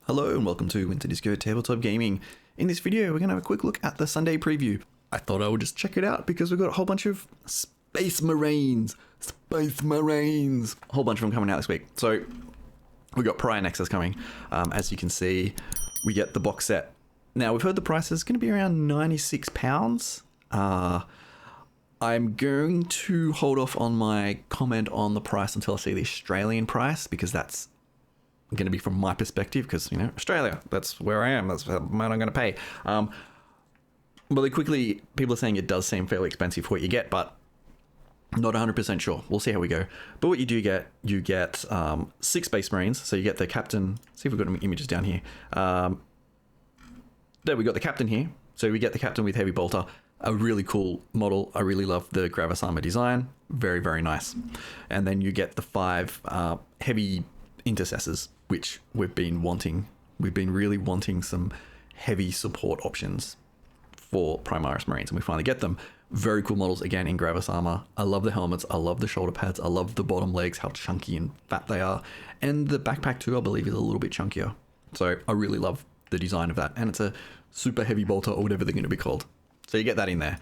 Hello and welcome to Winter Disco Tabletop Gaming. In this video, we're going to have a quick look at the Sunday preview. I thought I would just check it out because we've got a whole bunch of Space Marines, a whole bunch of them coming out this week. So we got Pariah Nexus coming. As you can see, we get the box set. Now we've heard the price is going to be around £96. I'm going to hold off on my comment on the price until I see the Australian price, because that's going to be from my perspective, because, you know, Australia, that's where I am, that's the amount I'm going to pay. Really quickly, people are saying it does seem fairly expensive for what you get, but not 100% sure. We'll see how we go. But what you do get, you get 6 Space Marines. So you get the captain. See if we've got any images down here. There we got the captain here. So we get the captain with heavy bolter. A really cool model. I really love the Gravis armor design. Very, very nice. And then you get the 5 heavy intercessors, which we've been wanting. We've been really wanting some heavy support options for Primaris Marines, and we finally get them. Very cool models, again, in Gravis armor. I love the helmets. I love the shoulder pads. I love the bottom legs, how chunky and fat they are. And the backpack too, I believe, is a little bit chunkier. So I really love the design of that. And it's a super heavy bolter, or whatever they're going to be called. So you get that in there.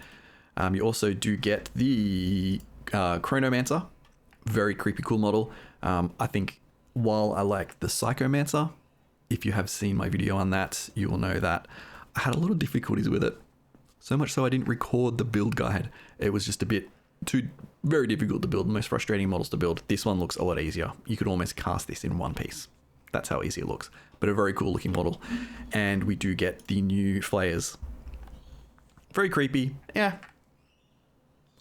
You also do get the Chronomancer. Very creepy, cool model. I think while I like the Psychomancer, if you have seen my video on that, you will know that I had a lot of difficulties with it. So much so I didn't record the build guide. It was just a bit very difficult to build, most frustrating models to build. This one looks a lot easier. You could almost cast this in one piece. That's how easy it looks. But a very cool looking model. And we do get the new flayers. Very creepy. Yeah.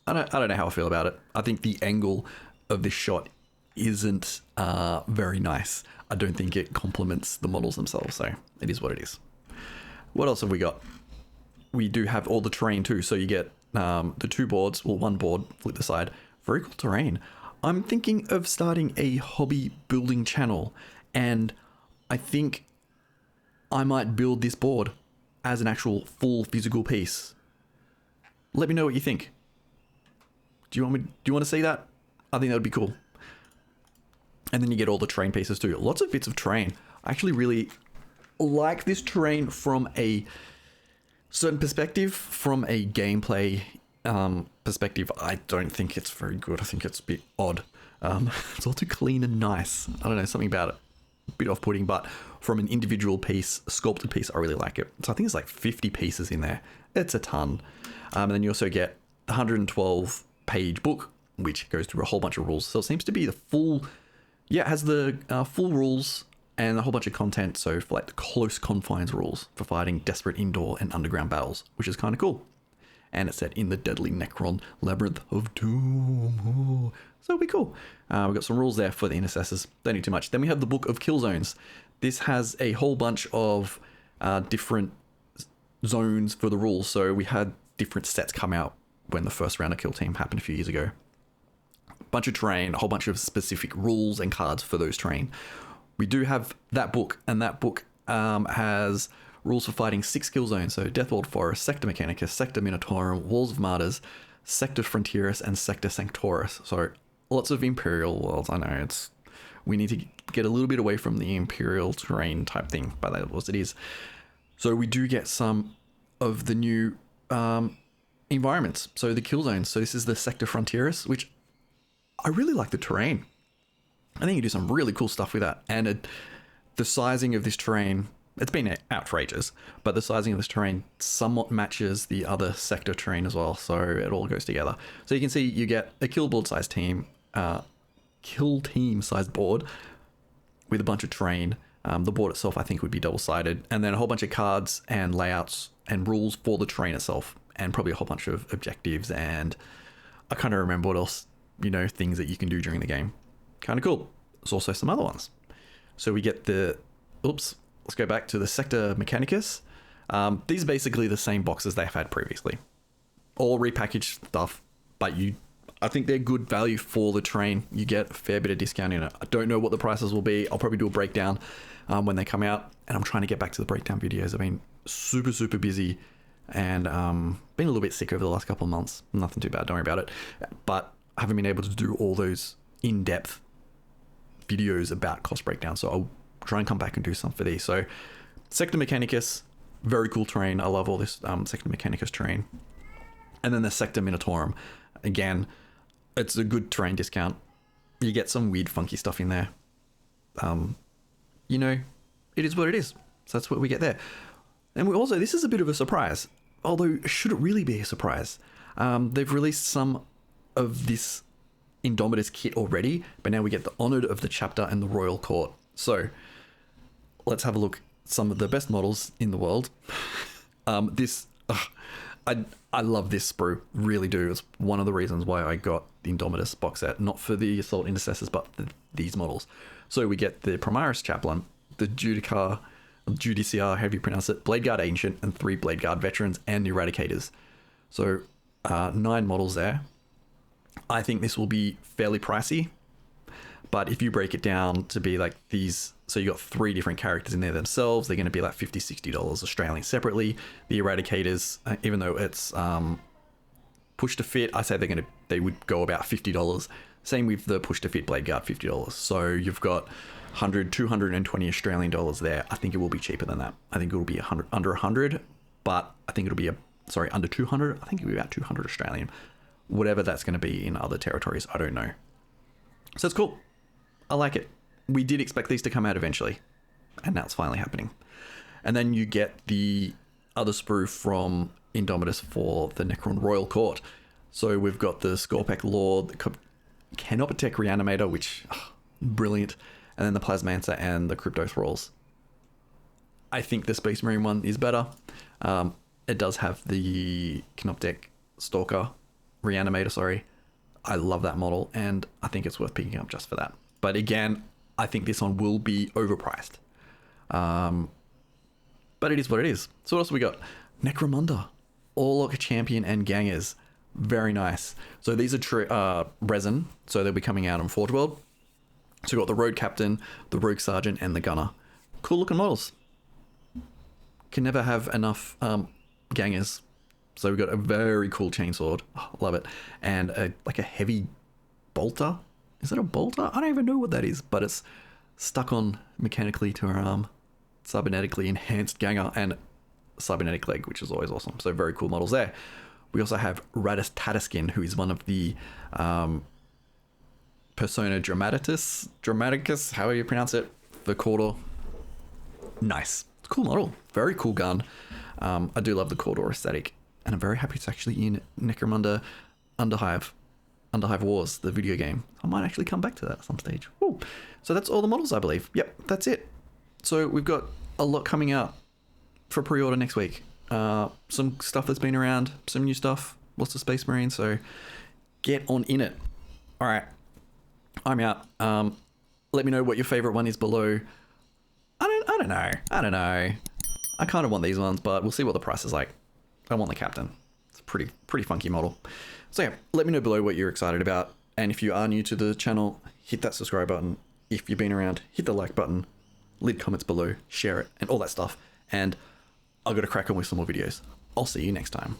I don't know how I feel about it. I think the angle of this shot isn't very nice. I don't think it complements the models themselves, so it is what it is. What else have we got? We do have all the terrain too, so you get the 2 boards, well, 1 board, flip the side. Very cool terrain. I'm thinking of starting a hobby building channel, and I think I might build this board as an actual full physical piece. Let me know what you think. Do you want to see that? I think that would be cool. And then you get all the terrain pieces too. Lots of bits of terrain. I actually really like this terrain from a certain perspective. From a gameplay perspective, I don't think it's very good. I think it's a bit odd. It's all too clean and nice. I don't know, something about it. A bit off-putting, but from an individual piece, sculpted piece, I really like it. So I think it's like 50 pieces in there. It's a ton. And then you also get the 112-page book, which goes through a whole bunch of rules. So it seems to be the full... Yeah, it has the full rules and a whole bunch of content. So for like the close confines rules for fighting desperate indoor and underground battles, which is kind of cool. And it's set in the deadly Necron Labyrinth of Doom. So it'll be cool. We've got some rules there for the intercessors. Don't need too much. Then we have the Book of Kill Zones. This has a whole bunch of different zones for the rules. So we had different sets come out when the first round of Kill Team happened a few years ago. Bunch of terrain, a whole bunch of specific rules and cards for those terrain. We do have that book, and that book has rules for fighting 6 kill zones. So Deathwalled Forest, Sector Mechanicus, Sector Minotaurum, Walls of Martyrs, Sector Fronteris, and Sector Sanctoris. So lots of Imperial worlds. I know we need to get a little bit away from the Imperial terrain type thing, but that was it is. So we do get some of the new environments. So the kill zones. So this is the Sector Fronteris, which I really like the terrain. I think you do some really cool stuff with that. And the sizing of this terrain, it's been out for ages, but the sizing of this terrain somewhat matches the other sector terrain as well. So it all goes together. So you can see you get a kill team sized board with a bunch of terrain. The board itself, I think, would be double-sided. And then a whole bunch of cards and layouts and rules for the terrain itself. And probably a whole bunch of objectives. And I kind of remember what else, things that you can do during the game. Kind of cool. There's also some other ones. So we get let's go back to the Sector Mechanicus. These are basically the same boxes they've had previously. All repackaged stuff, but I think they're good value for the terrain. You get a fair bit of discount in it. I don't know what the prices will be. I'll probably do a breakdown when they come out. And I'm trying to get back to the breakdown videos. I've been super, super busy and been a little bit sick over the last couple of months. Nothing too bad, don't worry about it. But I haven't been able to do all those in-depth videos about cost breakdown. So I'll try and come back and do some for these. So Sector Mechanicus, very cool terrain. I love all this Sector Mechanicus terrain. And then the Sector Minotaurum. Again, it's a good terrain discount. You get some weird funky stuff in there. You know, it is what it is. So that's what we get there. And we also, this is a bit of a surprise. Although, should it really be a surprise? They've released some of this Indomitus kit already, but now we get the Honored of the Chapter and the Royal Court. So, let's have a look at some of the best models in the world. I love this sprue, really do. It's one of the reasons why I got the Indomitus box set, not for the Assault Intercessors, but these models. So we get the Primaris Chaplain, the Judiciar, however you pronounce it, Blade Guard Ancient, and 3 Blade Guard Veterans and Eradicators. So 9 models there. I think this will be fairly pricey, but if you break it down to be like these, so you got 3 different characters in there themselves, they're going to be like $50-60 Australian separately. The Eradicators, even though it's push to fit, I say they would go about $50. Same with the push to fit Blade Guard, $50. So you've got 220 Australian dollars there. I think it will be cheaper than that. I think it will be under 100, but I think it'll be under 200. I think it'll be about 200 Australian. Whatever that's going to be in other territories, I don't know. So it's cool. I like it. We did expect these to come out eventually, and now it's finally happening. And then you get the other sprue from Indomitus for the Necron Royal Court. So we've got the Scorpec Lord, the Canoptech Reanimator, which, brilliant, and then the Plasmancer and the Crypto Thralls. I think the Space Marine one is better. It does have the Canoptech Stalker Reanimator, sorry. I love that model, and I think it's worth picking up just for that. But again, I think this one will be overpriced. But it is what it is. So what else we got? Necromunda, Orlok Champion and Gangers. Very nice. So these are resin, so they'll be coming out on Forge World. So we've got the Road Captain, the Rogue Sergeant, and the Gunner. Cool looking models. Can never have enough Gangers. So we've got a very cool chainsword. Oh, love it. And like a heavy bolter. Is it a bolter? I don't even know what that is, but it's stuck on mechanically to her arm. Cybernetically enhanced Ganger and cybernetic leg, which is always awesome. So very cool models there. We also have Radis Tatiskin, who is one of the Persona Dramaticus, however you pronounce it, the Cawdor. Nice. Cool model. Very cool gun. I do love the Cawdor aesthetic. And I'm very happy it's actually in Necromunda Underhive Wars, the video game. I might actually come back to that at some stage. Woo. So that's all the models, I believe. Yep, that's it. So we've got a lot coming out for pre-order next week. Some stuff that's been around, some new stuff, lots of Space Marine, so get on in it. All right, I'm out. Let me know what your favorite one is below. I don't know. I kind of want these ones, but we'll see what the price is like. I want the Captain. It's a pretty funky model. So yeah, let me know below what you're excited about. And if you are new to the channel, hit that subscribe button. If you've been around, hit the like button. Leave comments below, share it, and all that stuff. And I'll go to crack on with some more videos. I'll see you next time.